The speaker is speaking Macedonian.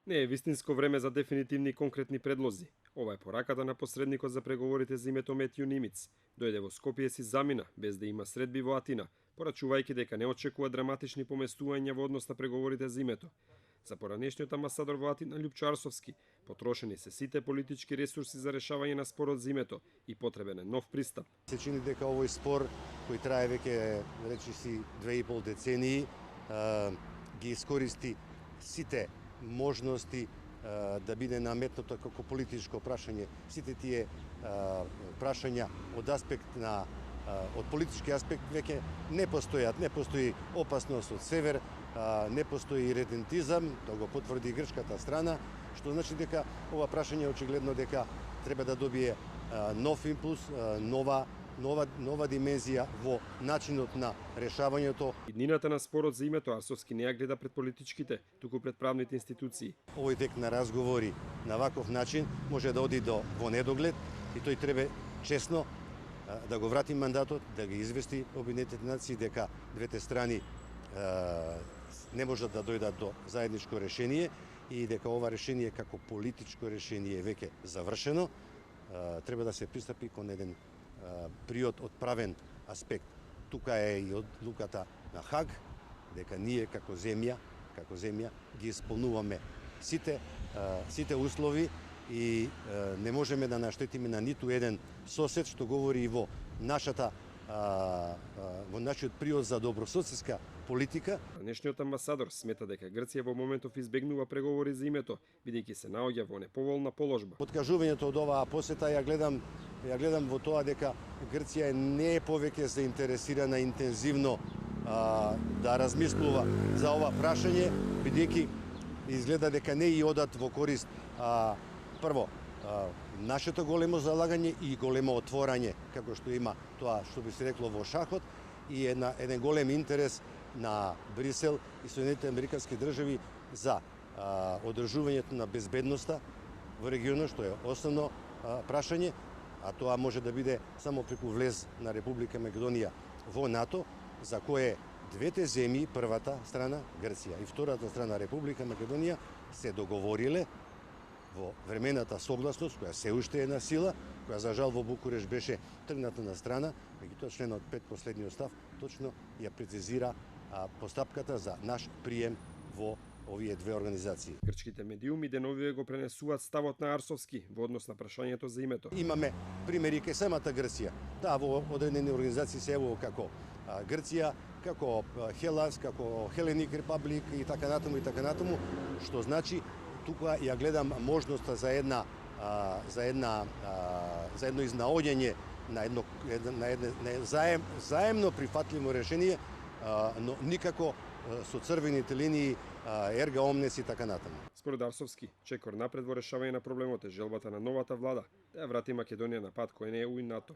Не е вистинско време за дефинитивни и конкретни предлози. Ова е пораката на посредникот за преговорите за името Метју Нимиц. Дојде во Скопје си замина, без да има средби во Атина, порачувајќи дека не очекува драматични поместувања во однос на преговорите за името. За поранешниот амбасадор во Атина Љупчо Арсовски, потрошени се сите политички ресурси за решавање на спорот за името и потребен е нов пристап. Се чини дека овој спор, кој трае веќе речиси 2,5 децении, ги искористи сите можности да биде наметнато како политичко прашање. Сите тие прашања од аспект на од политички аспект веќе не постојат, не постои опасност од север, не постои редентизам, тоа го потврди и грчката страна, што значи дека ова прашање очигледно дека треба да добие нов импулс, нова димензија во начинот на решавањето. Иднината на спорот за името Арсовски не ја гледа пред политичките, туку пред правните институции. Овој тек на разговори на ваков начин може да оди во недоглед и тој треба честно да го врати мандатот, да ги извести Обединетите нации дека двете страни не можат да дојдат до заедничко решение и дека ова решение како политичко решение е веќе завршено. Треба да се пристапи кон еден приод од правен аспект. Тука е и одлуката на Хаг, дека ние како земја ги исполнуваме сите услови и не можеме да наштетиме на ниту еден сосед, што говори и во нашиот приод за добрососедска политика. Днешниот амбасадор смета дека Грција во моментов избегнува преговори за името, бидејќи се наоѓа во неповолна положба. Откажувањето од оваа посета ја гледам во тоа дека Грција не е повеќе заинтересирана интензивно да размислува за ова прашање, бидејќи изгледа дека не и одат во корист прво нашето големо залагање и големо отворање, како што има тоа што би се рекло во шахот, и еден голем интерес на Брисел и Соединетите американски држави за одржувањето на безбедноста во регионот, што е основно прашање, а тоа може да биде само преку влез на Република Македонија во НАТО, за кое двете земји, првата страна Грција и втората страна Република Македонија се договориле во времената согласност, која се уште е на сила, која за жал во Букуреш беше тргната на страна, меѓутоа членот 5 последниот став точно ја прецизира постапката за наш прием во овие две организации. Грчките медиуми деновиве го пренесуваат ставот на Арсовски во однос на прашањето за името. Имаме примери кај самата Грција. Да, во одредени организации се ево како Грција, како Хелас, како Хеленик Репаблик и така натаму, што значи тука ја гледам можноста за едно изнаоѓање на едно заемно прифатливо решение, но никако со црвените линии, ерга омнес и така натаму. Според Арсовски, чекор напред во решавање на проблемот е желбата на новата влада да ја врати Македонија на пат кој не е у НАТО.